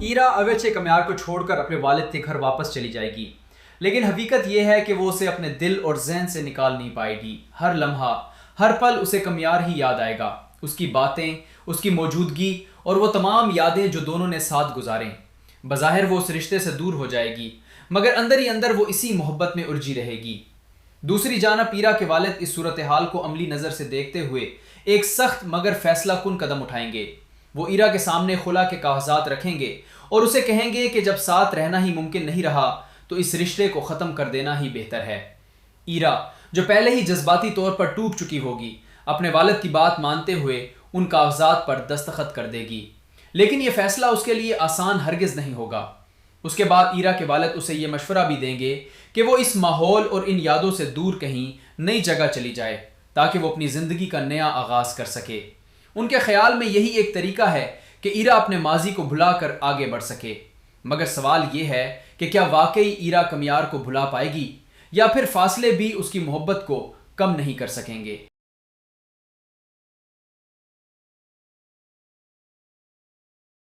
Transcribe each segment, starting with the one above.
ایرا اگرچہ کمیار کو چھوڑ کر اپنے والد کے گھر واپس چلی جائے گی، لیکن حقیقت یہ ہے کہ وہ اسے اپنے دل اور ذہن سے نکال نہیں پائے گی۔ ہر لمحہ، ہر پل اسے کمیار ہی یاد آئے گا، اس کی باتیں، اس کی موجودگی اور وہ تمام یادیں جو دونوں نے ساتھ گزاریں۔ بظاہر وہ اس رشتے سے دور ہو جائے گی، مگر اندر ہی اندر وہ اسی محبت میں الجھی رہے گی۔ دوسری جانب ایرا کے والد اس صورتحال کو عملی نظر سے دیکھتے ہوئے ایک سخت مگر فیصلہ کن قدم اٹھائیں گے۔ وہ ایرا کے سامنے خلا کے کاغذات رکھیں گے اور اسے کہیں گے کہ جب ساتھ رہنا ہی ممکن نہیں رہا تو اس رشتے کو ختم کر دینا ہی بہتر ہے۔ ایرا، جو پہلے ہی جذباتی طور پر ٹوٹ چکی ہوگی، اپنے والد کی بات مانتے ہوئے ان کاغذات پر دستخط کر دے گی، لیکن یہ فیصلہ اس کے لیے آسان ہرگز نہیں ہوگا۔ اس کے بعد ایرا کے والد اسے یہ مشورہ بھی دیں گے کہ وہ اس ماحول اور ان یادوں سے دور کہیں نئی جگہ چلی جائے تاکہ وہ اپنی زندگی کا نیا آغاز کر سکے۔ ان کے خیال میں یہی ایک طریقہ ہے کہ ایرا اپنے ماضی کو بھلا کر آگے بڑھ سکے، مگر سوال یہ ہے کہ کیا واقعی ایرا کمیار کو بھلا پائے گی یا پھر فاصلے بھی اس کی محبت کو کم نہیں کر سکیں گے۔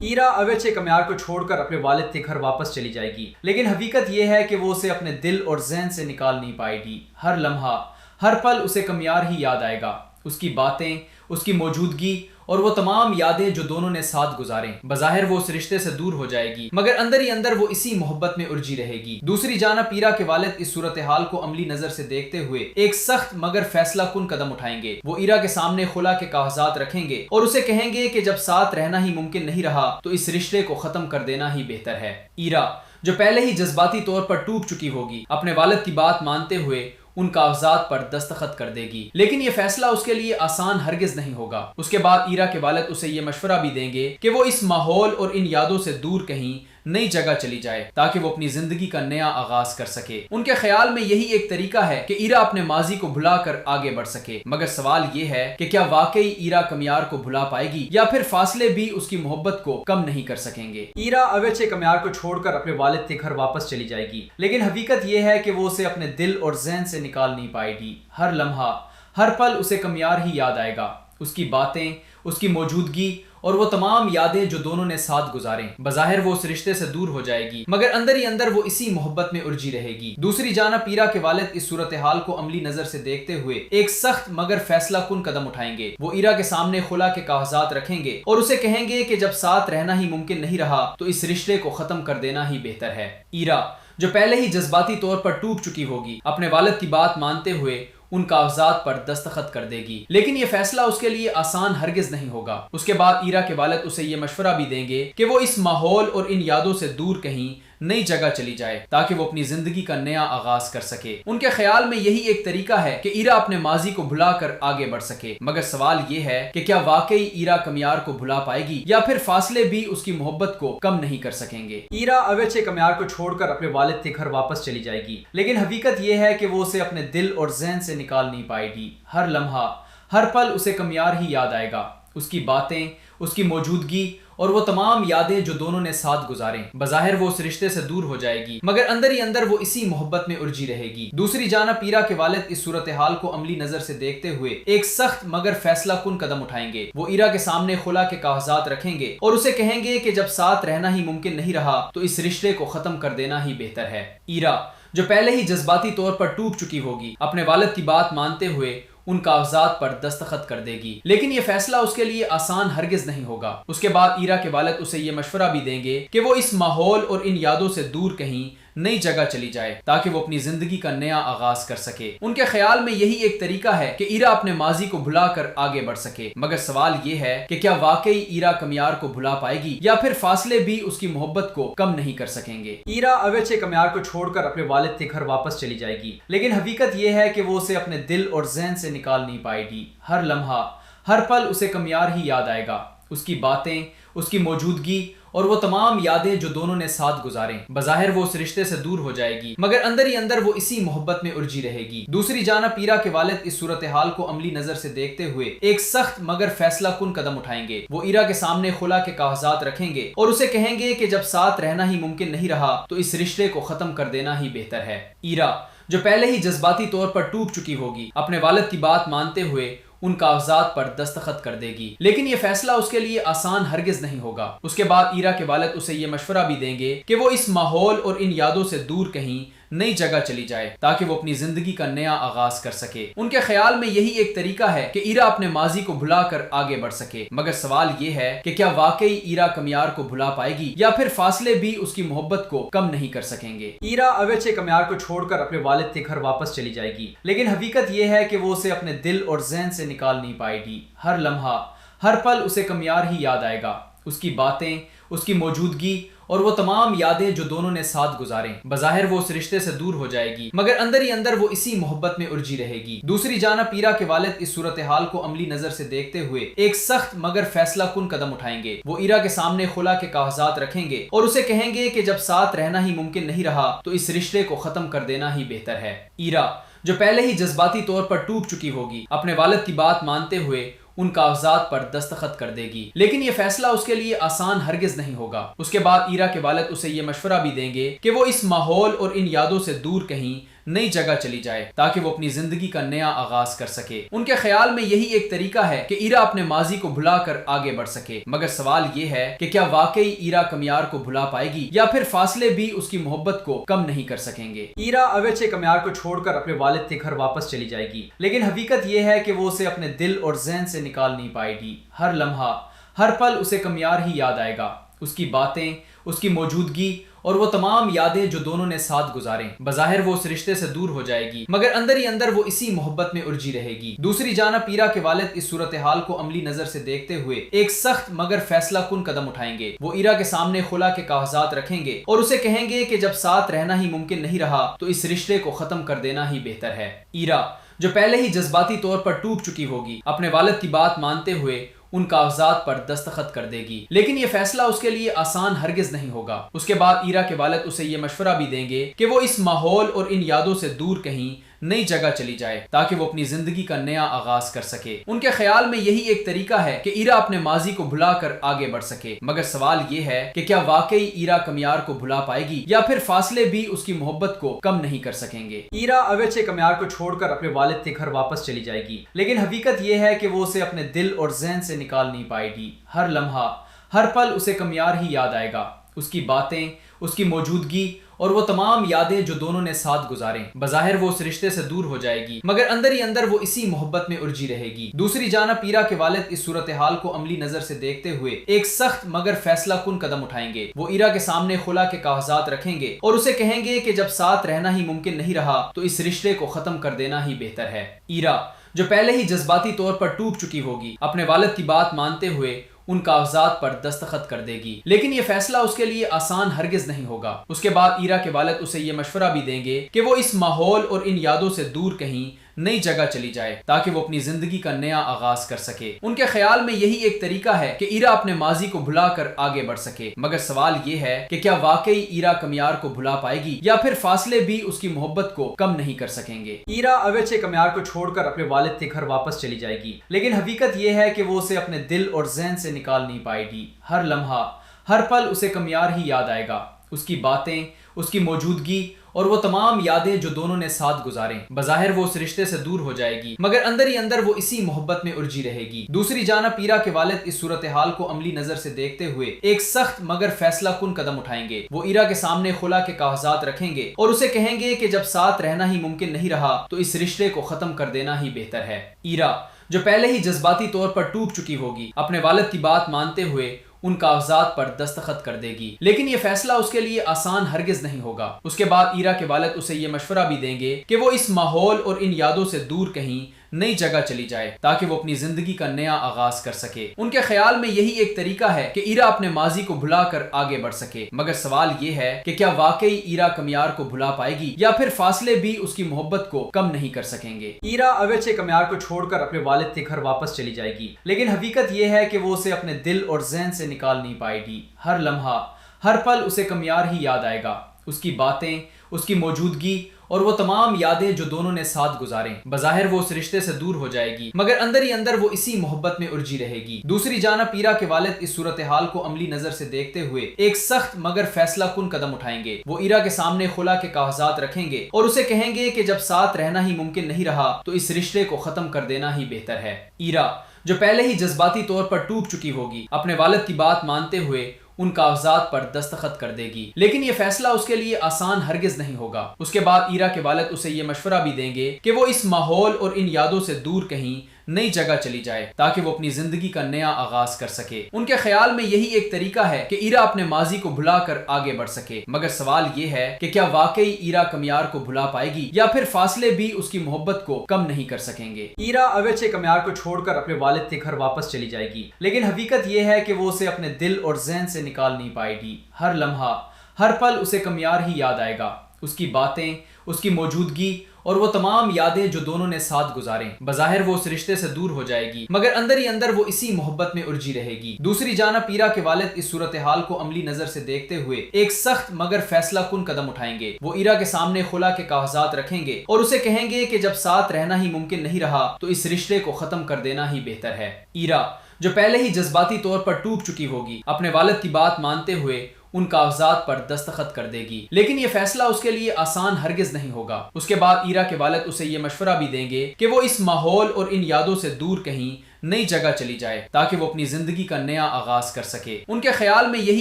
ایرا اگرچہ کمیار کو چھوڑ کر اپنے والد کے گھر واپس چلی جائے گی، لیکن حقیقت یہ ہے کہ وہ اسے اپنے دل اور ذہن سے نکال نہیں پائے گی۔ ہر لمحہ، ہر پل اسے کمیار ہی یاد آئے گا، اس کی باتیں، اس کی موجودگی اور وہ تمام یادیں جو دونوں نے ساتھ گزاریں۔ بظاہر وہ اس رشتے سے دور ہو جائے گی، مگر اندر ہی اندر وہ اسی محبت میں الجھی رہے گی۔ دوسری جانب ایرا کے والد اس صورتحال کو عملی نظر سے دیکھتے ہوئے ایک سخت مگر فیصلہ کن قدم اٹھائیں گے۔ وہ ایرا کے سامنے خلا کے کاغذات رکھیں گے اور اسے کہیں گے کہ جب ساتھ رہنا ہی ممکن نہیں رہا تو اس رشتے کو ختم کر دینا ہی بہتر ہے۔ ایرا، جو پہلے ہی جذباتی طور پر ٹوٹ چکی ہوگی، اپنے والد کی بات مانتے ہوئے ان کاغذات پر دستخط کر دے گی، لیکن یہ فیصلہ اس کے لیے آسان ہرگز نہیں ہوگا۔ اس کے بعد ایرا کے والد اسے یہ مشورہ بھی دیں گے کہ وہ اس ماحول اور ان یادوں سے دور کہیں نئی جگہ چلی جائے تاکہ وہ اپنی زندگی کا نیا آغاز کر سکے۔ ان کے خیال میں یہی ایک طریقہ ہے کہ ایرا اپنے ماضی کو بھلا کر آگے بڑھ سکے، مگر سوال یہ ہے کہ کیا واقعی ایرا کمیار کو بھلا پائے گی یا پھر فاصلے بھی اس کی محبت کو کم نہیں کر سکیں گے۔ ایرا اگرچہ کمیار کو چھوڑ کر اپنے والد کے گھر واپس چلی جائے گی، لیکن حقیقت یہ ہے کہ وہ اسے اپنے دل اور ذہن سے نکال نہیں پائے گی۔ ہر لمحہ، ہر پل اسے کمیار ہی یاد آئے گا، اس کی باتیں، اس کی موجودگی اور وہ تمام یادیں جو دونوں نے ساتھ گزاریں۔ بظاہر وہ اس رشتے سے دور ہو جائے گی، مگر اندر ہی اندر وہ اسی محبت میں الجھی رہے گی۔ دوسری جانب ایرا کے والد اس صورتحال کو عملی نظر سے دیکھتے ہوئے ایک سخت مگر فیصلہ کن قدم اٹھائیں گے۔ وہ ایرا کے سامنے خلا کے کاغذات رکھیں گے اور اسے کہیں گے کہ جب ساتھ رہنا ہی ممکن نہیں رہا تو اس رشتے کو ختم کر دینا ہی بہتر ہے۔ ایرا، جو پہلے ہی جذباتی طور پر ٹوٹ چکی ہوگی، اپنے والد کی بات مانتے ہوئے ان کاغذات پر دستخط کر دے گی، لیکن یہ فیصلہ اس کے لیے آسان ہرگز نہیں ہوگا۔ اس کے بعد ایرا کے والد اسے یہ مشورہ بھی دیں گے کہ وہ اس ماحول اور ان یادوں سے دور کہیں نئی جگہ چلی جائے تاکہ وہ اپنی زندگی کا نیا آغاز کر سکے۔ ان کے خیال میں یہی ایک طریقہ ہے کہ ایرا اپنے ماضی کو بھلا کر آگے بڑھ سکے، مگر سوال یہ ہے کہ کیا واقعی ایرا کمیار کو بھلا پائے گی یا پھر فاصلے بھی اس کی محبت کو کم نہیں کر سکیں گے۔ ایرا اگرچہ کمیار کو چھوڑ کر اپنے والد کے گھر واپس چلی جائے گی، لیکن حقیقت یہ ہے کہ وہ اسے اپنے دل اور ذہن سے نکال نہیں پائے گی۔ ہر لمحہ، ہر پل اسے کمیار ہی یاد آئے گا، اس کی باتیں، اس کی موجودگی اور وہ تمام یادیں جو دونوں نے ساتھ گزاریں۔ بظاہر وہ اس رشتے سے دور ہو جائے گی، مگر اندر ہی اندر وہ اسی محبت میں الجھی رہے گی۔ دوسری جانب ایرا کے والد اس صورتحال کو عملی نظر سے دیکھتے ہوئے ایک سخت مگر فیصلہ کن قدم اٹھائیں گے۔ وہ ایرا کے سامنے خلا کے کاغذات رکھیں گے اور اسے کہیں گے کہ جب ساتھ رہنا ہی ممکن نہیں رہا تو اس رشتے کو ختم کر دینا ہی بہتر ہے۔ ایرا، جو پہلے ہی جذباتی طور پر ٹوٹ چکی ہوگی، اپنے والد کی بات مانتے ہوئے ان کاغذات پر دستخط کر دے گی، لیکن یہ فیصلہ اس کے لیے آسان ہرگز نہیں ہوگا۔ اس کے بعد ایرا کے والد اسے یہ مشورہ بھی دیں گے کہ وہ اس ماحول اور ان یادوں سے دور کہیں نئی جگہ چلی جائے تاکہ وہ اپنی زندگی کا نیا آغاز کر سکے۔ ان کے خیال میں یہی ایک طریقہ ہے کہ ایرا اپنے ماضی کو بھلا کر آگے بڑھ سکے، مگر سوال یہ ہے کہ کیا واقعی ایرا کمیار کو بھلا پائے گی یا پھر فاصلے بھی اس کی محبت کو کم نہیں کر سکیں گے۔ ایرا اگرچہ کمیار کو چھوڑ کر اپنے والد کے گھر واپس چلی جائے گی، لیکن حقیقت یہ ہے کہ وہ اسے اپنے دل اور ذہن سے نکال نہیں پائے گی۔ ہر لمحہ، ہر پل اسے کمیار ہی یاد آئے گا، اس کی باتیں، اس کی موجودگی اور وہ تمام یادیں جو دونوں نے ساتھ گزاریں۔ بظاہر وہ اس رشتے سے دور ہو جائے گی، مگر اندر ہی اندر وہ اسی محبت میں الجھی رہے گی۔ دوسری جانب ایرا کے والد اس صورتحال کو عملی نظر سے دیکھتے ہوئے ایک سخت مگر فیصلہ کن قدم اٹھائیں گے۔ وہ ایرا کے سامنے خلا کے کاغذات رکھیں گے اور اسے کہیں گے کہ جب ساتھ رہنا ہی ممکن نہیں رہا تو اس رشتے کو ختم کر دینا ہی بہتر ہے۔ ایرا، جو پہلے ہی جذباتی طور پر ٹوٹ چکی ہوگی، اپنے والد کی بات مانتے ہوئے ان کاغذات پر دستخط کر دے گی، لیکن یہ فیصلہ اس کے لیے آسان ہرگز نہیں ہوگا۔ اس کے بعد ایرا کے والد اسے یہ مشورہ بھی دیں گے کہ وہ اس ماحول اور ان یادوں سے دور کہیں نئی جگہ چلی جائے تاکہ وہ اپنی زندگی کا نیا آغاز کر سکے۔ ان کے خیال میں یہی ایک طریقہ ہے کہ ایرا اپنے ماضی کو بھلا کر آگے بڑھ سکے، مگر سوال یہ ہے کہ کیا واقعی ایرا کمیار کو بھلا پائے گی یا پھر فاصلے بھی اس کی محبت کو کم نہیں کر سکیں گے۔ ایرا اویچے کمیار کو چھوڑ کر اپنے والد کے گھر واپس چلی جائے گی، لیکن حقیقت یہ ہے کہ وہ اسے اپنے دل اور ذہن سے نکال نہیں پائے گی۔ ہر لمحہ، ہر پل اسے کمیار ہی یاد آئے گا، اس کی باتیں، اس کی موجودگی اور وہ تمام یادیں جو دونوں نے ساتھ گزاریں۔ بظاہر وہ اس رشتے سے دور ہو جائے گی، مگر اندر ہی اندر وہ اسی محبت میں الجھی رہے گی۔ دوسری جانب ایرا کے والد اس صورتحال کو عملی نظر سے دیکھتے ہوئے ایک سخت مگر فیصلہ کن قدم اٹھائیں گے۔ وہ ایرا کے سامنے خلا کے کاغذات رکھیں گے اور اسے کہیں گے کہ جب ساتھ رہنا ہی ممکن نہیں رہا تو اس رشتے کو ختم کر دینا ہی بہتر ہے۔ ایرا جو پہلے ہی جذباتی طور پر ٹوٹ چکی ہوگی، اپنے والد کی بات مانتے ہوئے ان کاغذات پر دستخط کر دے گی، لیکن یہ فیصلہ اس کے لیے آسان ہرگز نہیں ہوگا۔ اس کے بعد ایرا کے والد اسے یہ مشورہ بھی دیں گے کہ وہ اس ماحول اور ان یادوں سے دور کہیں نئی جگہ چلی جائے تاکہ وہ اپنی زندگی کا نیا آغاز کر سکے۔ ان کے خیال میں یہی ایک طریقہ ہے کہ ایرا اپنے ماضی کو بھلا کر آگے بڑھ سکے، مگر سوال یہ ہے کہ کیا واقعی ایرا کمیار کو بھلا پائے گی یا پھر فاصلے بھی اس کی محبت کو کم نہیں کر سکیں گے۔ ایرا اویچے کمیار کو چھوڑ کر اپنے والد کے گھر واپس چلی جائے گی، لیکن حقیقت یہ ہے کہ وہ اسے اپنے دل اور ذہن سے نکال نہیں پائے گی۔ ہر لمحہ، ہر پل اسے کمیار ہی یاد آئے گا، اس کی باتیں، اس کی موجودگی اور وہ تمام یادیں جو دونوں نے ساتھ گزاریں۔ بظاہر وہ اس رشتے سے دور ہو جائے گی، مگر اندر ہی اندر وہ اسی محبت میں الجھی رہے گی۔ دوسری جانب ایرا کے والد اس صورتحال کو عملی نظر سے دیکھتے ہوئے ایک سخت مگر فیصلہ کن قدم اٹھائیں گے۔ وہ ایرا کے سامنے خلا کے کاغذات رکھیں گے اور اسے کہیں گے کہ جب ساتھ رہنا ہی ممکن نہیں رہا تو اس رشتے کو ختم کر دینا ہی بہتر ہے۔ ایرا جو پہلے ہی جذباتی طور پر ٹوٹ چکی ہوگی، اپنے والد کی بات مانتے ہوئے ان کاغذات پر دستخط کر دے گی، لیکن یہ فیصلہ اس کے لیے آسان ہرگز نہیں ہوگا۔ اس کے بعد ایرا کے والد اسے یہ مشورہ بھی دیں گے کہ وہ اس ماحول اور ان یادوں سے دور کہیں نئی جگہ چلی جائے تاکہ وہ اپنی زندگی کا نیا آغاز کر سکے۔ ان کے خیال میں یہی ایک طریقہ ہے کہ ایرا اپنے ماضی کو بھلا کر آگے بڑھ سکے، مگر سوال یہ ہے کہ کیا واقعی ایرا کمیار کو بھلا پائے گی یا پھر فاصلے بھی اس کی محبت کو کم نہیں کر سکیں گے۔ ایرا اویچے کمیار کو چھوڑ کر اپنے والد کے گھر واپس چلی جائے گی، لیکن حقیقت یہ ہے کہ وہ اسے اپنے دل اور ذہن سے نکال نہیں پائے گی۔ ہر لمحہ، ہر پل اسے کمیار ہی یاد آئے گا، اس کی باتیں، اس کی موجودگی اور وہ تمام یادیں جو دونوں نے ساتھ گزاریں۔ بظاہر وہ اس رشتے سے دور ہو جائے گی، مگر اندر ہی اندر وہ اسی محبت میں الجھی رہے گی۔ دوسری جانب ایرا کے والد اس صورتحال کو عملی نظر سے دیکھتے ہوئے ایک سخت مگر فیصلہ کن قدم اٹھائیں گے۔ وہ ایرا کے سامنے خلا کے کاغذات رکھیں گے اور اسے کہیں گے کہ جب ساتھ رہنا ہی ممکن نہیں رہا تو اس رشتے کو ختم کر دینا ہی بہتر ہے۔ ایرا جو پہلے ہی جذباتی طور پر ٹوٹ چکی ہوگی، اپنے والد کی بات مانتے ہوئے ان کاغذات پر دستخط کر دے گی، لیکن یہ فیصلہ اس کے لیے آسان ہرگز نہیں ہوگا۔ اس کے بعد ایرا کے والد اسے یہ مشورہ بھی دیں گے کہ وہ اس ماحول اور ان یادوں سے دور کہیں نئی جگہ چلی جائے تاکہ وہ اپنی زندگی کا نیا آغاز کر سکے۔ ان کے خیال میں یہی ایک طریقہ ہے کہ ایرا اپنے ماضی کو بھلا کر آگے بڑھ سکے، مگر سوال یہ ہے کہ کیا واقعی ایرا کمیار کو بھلا پائے گی یا پھر فاصلے بھی اس کی محبت کو کم نہیں کر سکیں گے۔ ایرا اویچے کمیار کو چھوڑ کر اپنے والد کے گھر واپس چلی جائے گی، لیکن حقیقت یہ ہے کہ وہ اسے اپنے دل اور ذہن سے نکال نہیں پائے گی۔ ہر لمحہ، ہر پل اسے کمیار ہی یاد آئے گا، اس کی باتیں، اس کی موجودگی اور وہ تمام یادیں جو دونوں نے ساتھ گزاریں۔ بظاہر وہ اس رشتے سے دور ہو جائے گی، مگر اندر ہی اندر وہ اسی محبت میں الجھی رہے گی۔ دوسری جانب ایرا کے والد اس صورتحال کو عملی نظر سے دیکھتے ہوئے ایک سخت مگر فیصلہ کن قدم اٹھائیں گے۔ وہ ایرا کے سامنے خلا کے کاغذات رکھیں گے اور اسے کہیں گے کہ جب ساتھ رہنا ہی ممکن نہیں رہا تو اس رشتے کو ختم کر دینا ہی بہتر ہے۔ ایرا جو پہلے ہی جذباتی طور پر ٹوٹ چکی ہوگی، اپنے والد کی بات مانتے ہوئے ان کاغذات پر دستخط کر دے گی، لیکن یہ فیصلہ اس کے لیے آسان ہرگز نہیں ہوگا۔ اس کے بعد ایرا کے والد اسے یہ مشورہ بھی دیں گے کہ وہ اس ماحول اور ان یادوں سے دور کہیں نئی جگہ چلی جائے تاکہ وہ اپنی زندگی کا نیا آغاز کر سکے۔ ان کے خیال میں یہی ایک طریقہ ہے کہ ایرا اپنے ماضی کو بھلا کر آگے بڑھ سکے، مگر سوال یہ ہے کہ کیا واقعی ایرا کمیار کو بھلا پائے گی یا پھر فاصلے بھی اس کی محبت کو کم نہیں کر سکیں گے۔ ایرا اویچے کمیار کو چھوڑ کر اپنے والد کے گھر واپس چلی جائے گی، لیکن حقیقت یہ ہے کہ وہ اسے اپنے دل اور ذہن سے نکال نہیں پائے گی۔ ہر لمحہ، ہر پل اسے کمیار ہی یاد آئے گا، اس کی باتیں، اس کی موجودگی اور وہ تمام یادیں جو دونوں نے ساتھ گزاریں۔ بظاہر وہ اس رشتے سے دور ہو جائے گی مگر اندر ہی اندر وہ اسی محبت میں الجھی رہے گی۔ دوسری جانب ایرا کے والد اس صورتحال کو عملی نظر سے دیکھتے ہوئے ایک سخت مگر فیصلہ کن قدم اٹھائیں گے۔ وہ ایرا کے سامنے خلا کے کاغذات رکھیں گے اور اسے کہیں گے کہ جب ساتھ رہنا ہی ممکن نہیں رہا تو اس رشتے کو ختم کر دینا ہی بہتر ہے۔ ایرا جو پہلے ہی جذباتی طور پر ٹوٹ چکی ہوگی اپنے والد کی بات مانتے ہوئے ان کاغذات پر دستخط کر دے گی، لیکن یہ فیصلہ اس کے لیے آسان ہرگز نہیں ہوگا۔ اس کے بعد ایرا کے والد اسے یہ مشورہ بھی دیں گے کہ وہ اس ماحول اور ان یادوں سے دور کہیں نئی جگہ چلی جائے تاکہ وہ اپنی زندگی کا نیا آغاز کر سکے۔ ان کے خیال میں یہی ایک طریقہ ہے کہ ایرا اپنے ماضی کو بھلا کر آگے بڑھ سکے، مگر سوال یہ ہے کہ کیا واقعی ایرا کمیار کو بھلا پائے گی یا پھر فاصلے بھی اس کی محبت کو کم نہیں کر سکیں گے۔ ایرا اویچے کمیار کو چھوڑ کر اپنے والد کے گھر واپس چلی جائے گی، لیکن حقیقت یہ ہے کہ وہ اسے اپنے دل اور ذہن سے نکال نہیں پائے گی۔ ہر لمحہ، ہر پل اسے کمیار ہی یاد آئے گا، اس کی باتیں، اس کی موجودگی اور وہ تمام یادیں جو دونوں نے ساتھ گزاریں۔ بظاہر وہ اس رشتے سے دور ہو جائے گی مگر اندر ہی اندر وہ اسی محبت میں الجھی رہے گی۔ دوسری جانب ایرا کے والد اس صورتحال کو عملی نظر سے دیکھتے ہوئے ایک سخت مگر فیصلہ کن قدم اٹھائیں گے۔ وہ ایرا کے سامنے خلا کے کاغذات رکھیں گے اور اسے کہیں گے کہ جب ساتھ رہنا ہی ممکن نہیں رہا تو اس رشتے کو ختم کر دینا ہی بہتر ہے۔ ایرا جو پہلے ہی جذباتی طور پر ٹوٹ چکی ہوگی اپنے والد کی بات مانتے ہوئے ان کاغذات پر دستخط کر دے گی، لیکن یہ فیصلہ اس کے لیے آسان ہرگز نہیں ہوگا۔ اس کے بعد ایرا کے والد اسے یہ مشورہ بھی دیں گے کہ وہ اس ماحول اور ان یادوں سے دور کہیں نئی جگہ چلی جائے تاکہ وہ اپنی زندگی کا نیا آغاز کر سکے۔ ان کے خیال میں یہی